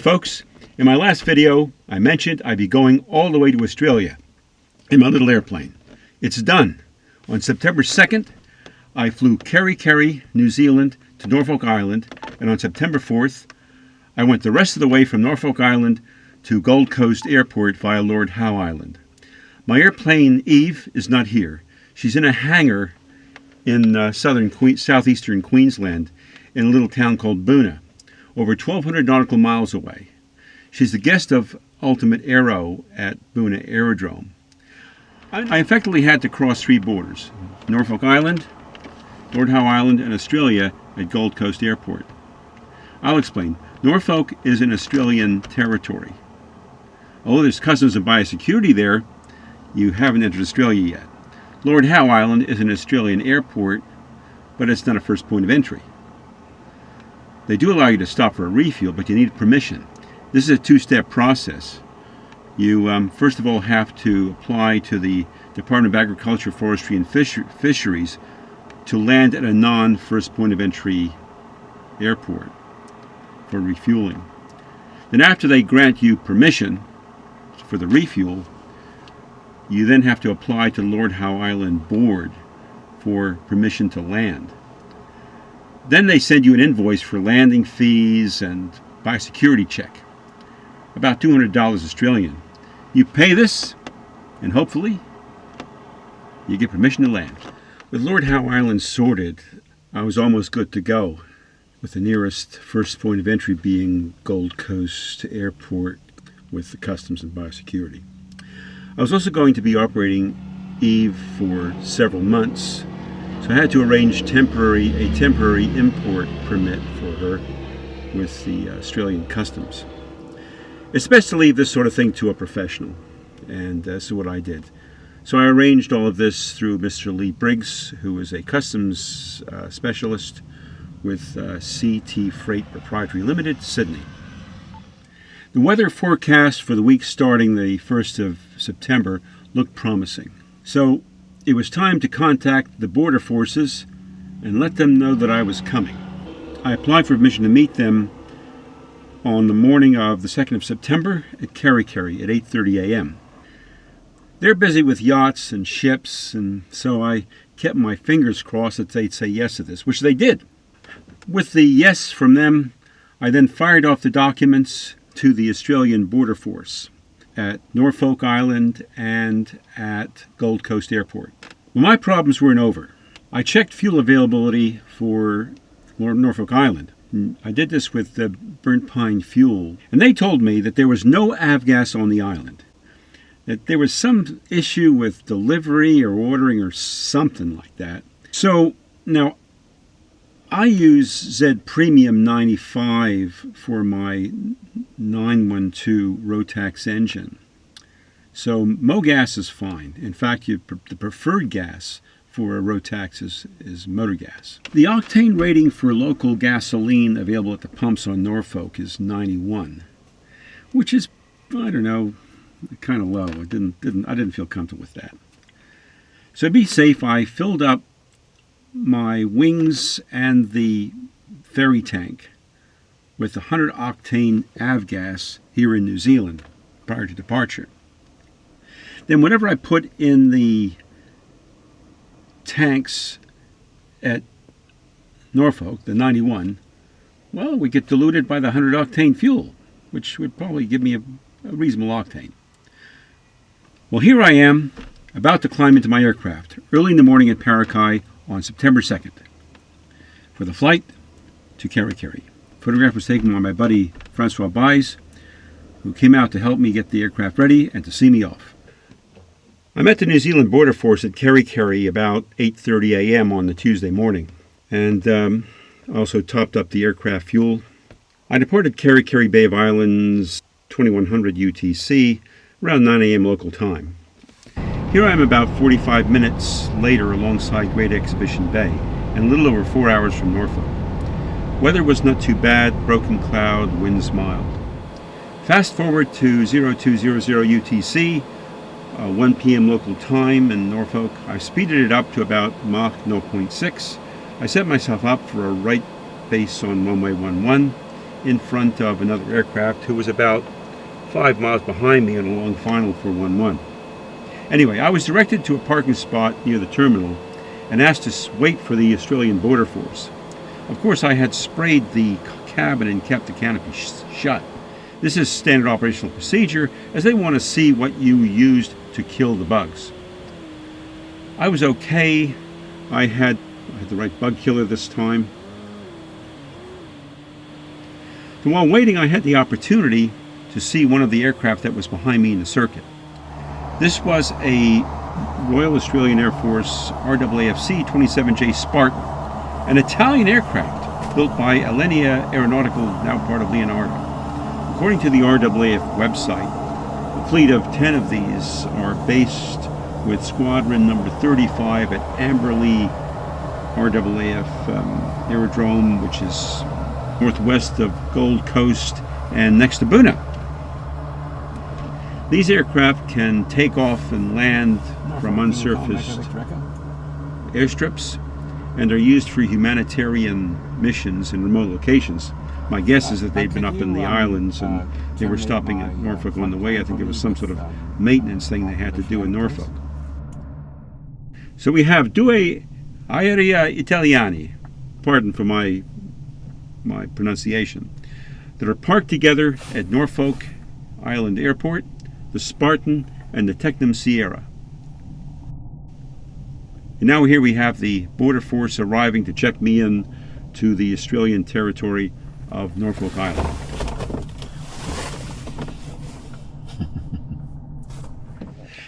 folks, in my last video I mentioned I'd be going all the way to Australia in my little airplane. It's done. On September 2nd I flew Kerry, New Zealand to Norfolk Island, and on September 4th I went the rest of the way from Norfolk Island to Gold Coast Airport via Lord Howe Island. My airplane Eve is not here. She's in a hangar in southeastern Queensland in a little town called Boona, over 1,200 nautical miles away. She's the guest of Ultimate Aero at Boona Aerodrome. I effectively had to cross three borders: Norfolk Island, Lord Howe Island, and Australia at Gold Coast Airport. I'll explain. Norfolk is in Australian territory. Although there's customs and biosecurity there, you haven't entered Australia yet. Lord Howe Island is an Australian airport, but it's not a first point of entry. They do allow you to stop for a refuel, but you need permission. This is a two-step process. You first of all have to apply to the Department of Agriculture, Forestry and Fisheries to land at a non-first point of entry airport for refueling. Then after they grant you permission for the refuel, you then have to apply to Lord Howe Island Board for permission to land. Then they send you an invoice for landing fees and biosecurity check, about $200 Australian. You pay this, and hopefully you get permission to land. With Lord Howe Island sorted, I was almost good to go, with the nearest first point of entry being Gold Coast Airport with the customs and biosecurity. I was also going to be operating Eve for several months, so I had to arrange a temporary import permit for her with the Australian customs. It's best to leave this sort of thing to a professional, and that's what I did. So I arranged all of this through Mr. Lee Briggs, who is a customs specialist with CT Freight Proprietary Limited, Sydney. The weather forecast for the week starting the 1st of September looked promising. So it was time to contact the border forces and let them know that I was coming. I applied for permission to meet them on the morning of the 2nd of September at Kerry at 8:30 a.m. They're busy with yachts and ships, and so I kept my fingers crossed that they'd say yes to this, which they did. With the yes from them, I then fired off the documents to the Australian Border Force at Norfolk Island and at Gold Coast Airport. Well, my problems weren't over. I checked fuel availability for Norfolk Island. I did this with the burnt pine fuel, and they told me that there was no avgas on the island, that there was some issue with delivery or ordering or something like that. So now I use Z Premium 95 for my 912 Rotax engine. So MoGas is fine. In fact, the preferred gas for a Rotax is motor gas. The octane rating for local gasoline available at the pumps on Norfolk is 91, which is, I don't know, kind of low. I didn't feel comfortable with that. So to be safe, I filled up my wings and the ferry tank with 100 octane avgas here in New Zealand prior to departure. Then whatever I put in the tanks at Norfolk, the 91, well, we get diluted by the 100 octane fuel, which would probably give me a reasonable octane. Well, here I am, about to climb into my aircraft, early in the morning at Parakai on September 2nd, for the flight to Kerry. Photograph was taken by my buddy Francois Baez, who came out to help me get the aircraft ready and to see me off. I met the New Zealand Border Force at Kerry about 8:30 a.m. on the Tuesday morning, and also topped up the aircraft fuel. I departed Kerry Bay of Islands 2100 UTC around 9 a.m. local time. Here I am about 45 minutes later alongside Great Exhibition Bay, and a little over 4 hours from Norfolk. Weather was not too bad, broken cloud, winds mild. Fast forward to 0200 UTC, 1 p.m. local time in Norfolk. I speeded it up to about Mach 0.6. I set myself up for a right base on runway 11 in front of another aircraft who was about 5 miles behind me on a long final for 1-1. Anyway, I was directed to a parking spot near the terminal and asked to wait for the Australian Border Force. Of course, I had sprayed the cabin and kept the canopy shut. This is standard operational procedure, as they want to see what you used to kill the bugs. I was okay. I had the right bug killer this time. So while waiting, I had the opportunity to see one of the aircraft that was behind me in the circuit. This was a Royal Australian Air Force RAAFC 27J Spartan, an Italian aircraft built by Alenia Aeronautical, now part of Leonardo. According to the RAAF website, a fleet of 10 of these are based with Squadron number 35 at Amberley RAAF Aerodrome, which is northwest of Gold Coast and next to Buna. These aircraft can take off and land from unsurfaced airstrips and are used for humanitarian missions in remote locations. My guess is that they'd been up in the islands and they were stopping at Norfolk on the way. I think there was some sort of maintenance thing they had to do in Norfolk. So we have due aerei italiani, pardon for my pronunciation, that are parked together at Norfolk Island Airport, the Spartan and the Tecnam Sierra. And now here we have the Border Force arriving to check me in to the Australian territory of Norfolk Island.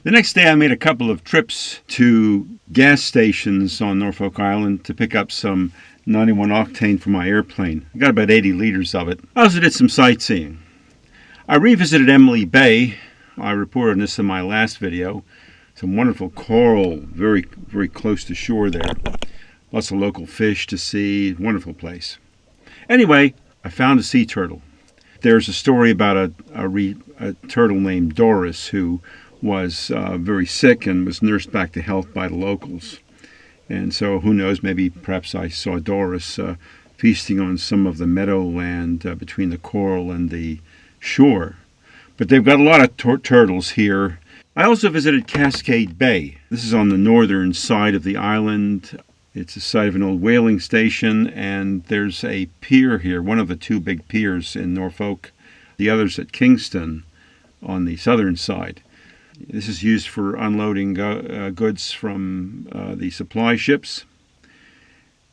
The next day I made a couple of trips to gas stations on Norfolk Island to pick up some 91 octane for my airplane. I got about 80 liters of it. I also did some sightseeing. I revisited Emily Bay. I reported on this in my last video. Some wonderful coral, very, very close to shore there. Lots of local fish to see. Wonderful place. Anyway, I found a sea turtle. There's a story about a turtle named Doris who was very sick and was nursed back to health by the locals. And so who knows, maybe perhaps I saw Doris feasting on some of the meadowland between the coral and the shore. But they've got a lot of turtles here. I also visited Cascade Bay. This is on the northern side of the island. It's the site of an old whaling station, and there's a pier here, one of the two big piers in Norfolk, the other's at Kingston on the southern side. This is used for unloading goods from the supply ships.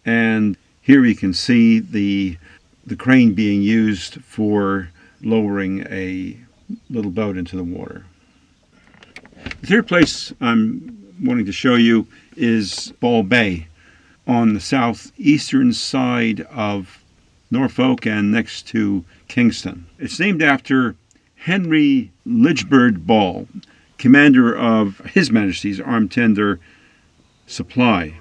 And here you can see the crane being used for lowering a little boat into the water. The third place I'm wanting to show you is Ball Bay on the southeastern side of Norfolk and next to Kingston. It's named after Henry Lichbird Ball, commander of His Majesty's Armed Tender Supply.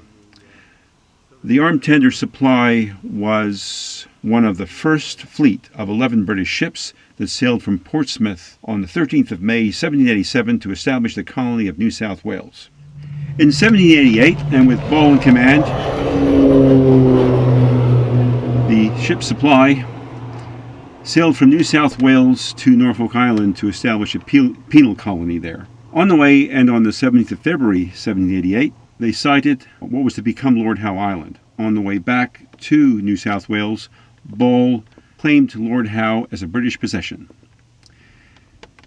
The Armed Tender Supply was one of the first fleet of 11 British ships that sailed from Portsmouth on the 13th of May, 1787 to establish the colony of New South Wales. In 1788, and with Ball in command, the ship Supply sailed from New South Wales to Norfolk Island to establish a penal colony there. On the way, and on the 17th of February, 1788, they sighted what was to become Lord Howe Island. On the way back to New South Wales, Ball claimed Lord Howe as a British possession.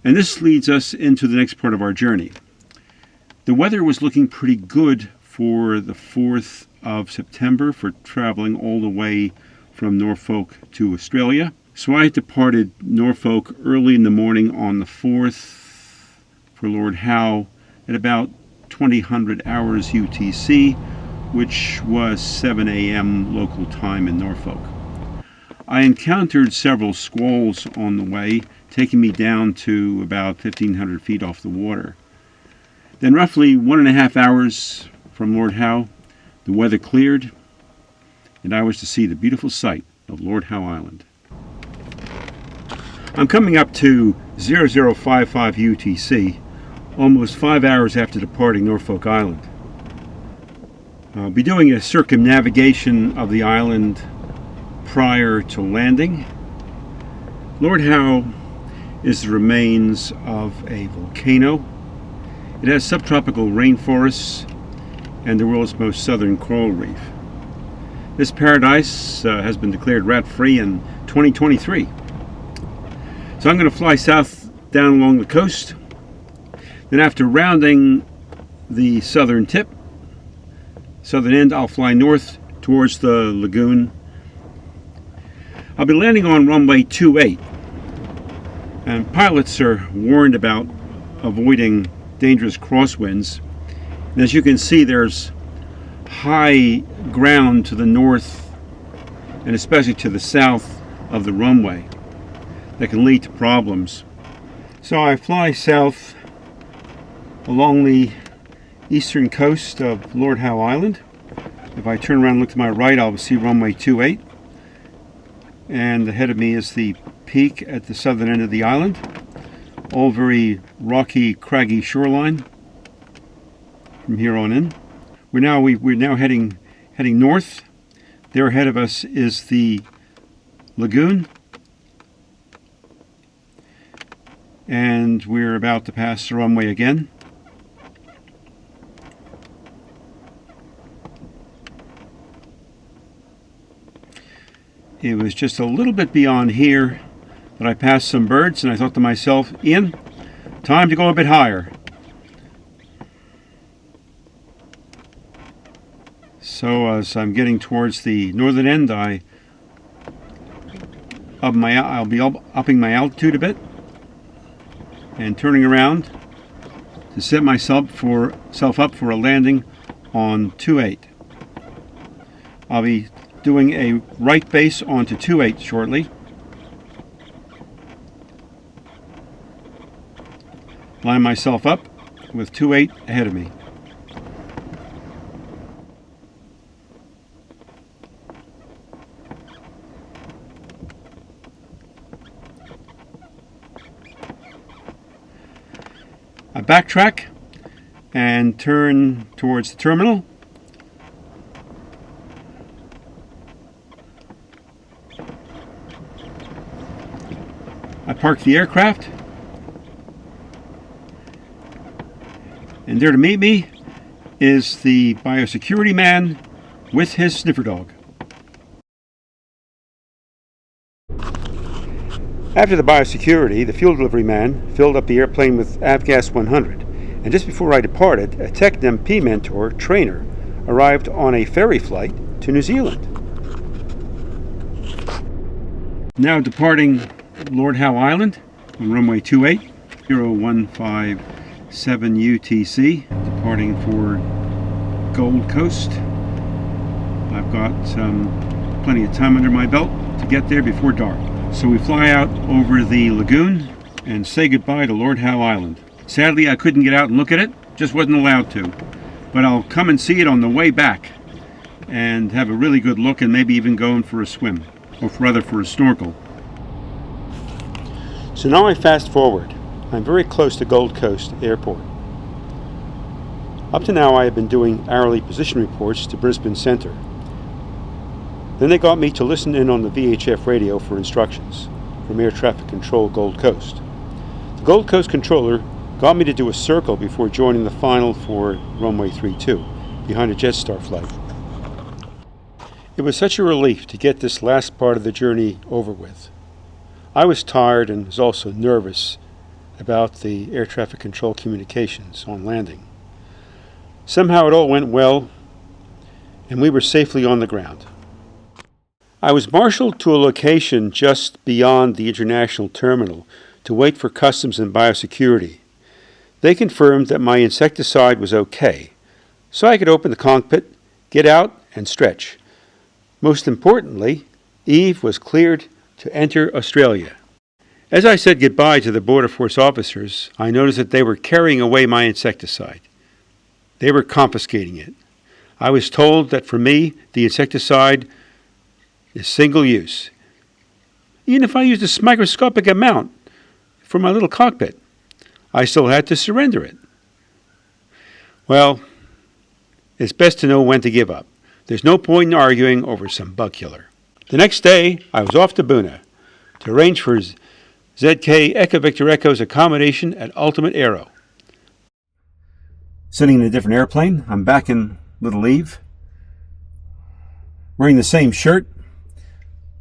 And this leads us into the next part of our journey. The weather was looking pretty good for the 4th of September for traveling all the way from Norfolk to Australia. So I departed Norfolk early in the morning on the 4th for Lord Howe at about 2000 hours UTC, which was 7 a.m. local time in Norfolk. I encountered several squalls on the way, taking me down to about 1,500 feet off the water. Then roughly 1.5 hours from Lord Howe, the weather cleared, and I was to see the beautiful sight of Lord Howe Island. I'm coming up to 0055 UTC, almost 5 hours after departing Norfolk Island. I'll be doing a circumnavigation of the island prior to landing, Lord Howe is the remains of a volcano. It has subtropical rainforests and the world's most southern coral reef. This paradise has been declared rat-free in 2023. So I'm going to fly south down along the coast. Then after rounding the southern end, I'll fly north towards the lagoon. I'll be landing on runway 28. And pilots are warned about avoiding dangerous crosswinds. And as you can see, there's high ground to the north and especially to the south of the runway that can lead to problems. So I fly south along the eastern coast of Lord Howe Island. If I turn around and look to my right, I'll see runway 28. And ahead of me is the peak at the southern end of the island. All very rocky, craggy shoreline from here on in. We're now heading north. There ahead of us is the lagoon, and we're about to pass the runway again. It was just a little bit beyond here that I passed some birds, and I thought to myself, Ian, time to go a bit higher. So as I'm getting towards the northern end, I'll be upping my altitude a bit and turning around to set myself up for a landing on 28. I'll be doing a right base onto 28 shortly. Line myself up with 28 ahead of me. I backtrack and turn towards the terminal. I park the aircraft, and there to meet me is the biosecurity man with his sniffer dog. After the biosecurity, the fuel delivery man filled up the airplane with Avgas 100, and just before I departed, a Tech MP mentor trainer arrived on a ferry flight to New Zealand. Now departing Lord Howe Island on runway 28, 0157 UTC, departing for Gold Coast. I've got plenty of time under my belt to get there before dark. So we fly out over the lagoon and say goodbye to Lord Howe Island. Sadly, I couldn't get out and look at it, just wasn't allowed to. But I'll come and see it on the way back and have a really good look and maybe even go in for a swim, or rather for a snorkel. So now I fast forward. I'm very close to Gold Coast Airport. Up to now I have been doing hourly position reports to Brisbane Centre. Then they got me to listen in on the VHF radio for instructions from Air Traffic Control Gold Coast. The Gold Coast controller got me to do a circle before joining the final for runway 32, behind a Jetstar flight. It was such a relief to get this last part of the journey over with. I was tired and was also nervous about the air traffic control communications on landing. Somehow it all went well, and we were safely on the ground. I was marshaled to a location just beyond the international terminal to wait for customs and biosecurity. They confirmed that my insecticide was okay, so I could open the cockpit, get out, and stretch. Most importantly, Eve was cleared to enter Australia. As I said goodbye to the Border Force officers, I noticed that they were carrying away my insecticide. They were confiscating it. I was told that for me, the insecticide is single use. Even if I used a microscopic amount for my little cockpit, I still had to surrender it. Well, it's best to know when to give up. There's no point in arguing over some bug killer. The next day, I was off to Boona to arrange for ZK Echo Victor Echo's accommodation at Ultimate Aero. Sitting in a different airplane. I'm back in Little Eve. Wearing the same shirt,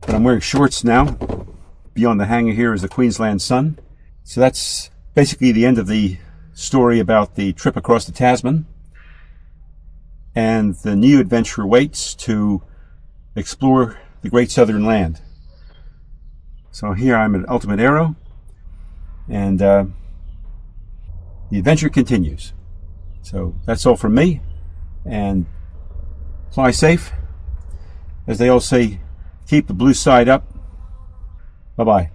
but I'm wearing shorts now. Beyond the hangar here is the Queensland sun. So that's basically the end of the story about the trip across the Tasman. And the new adventure awaits to explore the Great Southern Land. So here I'm at Ultimate Aero, and the adventure continues. So that's all from me, and fly safe. As they all say, keep the blue side up. Bye-bye.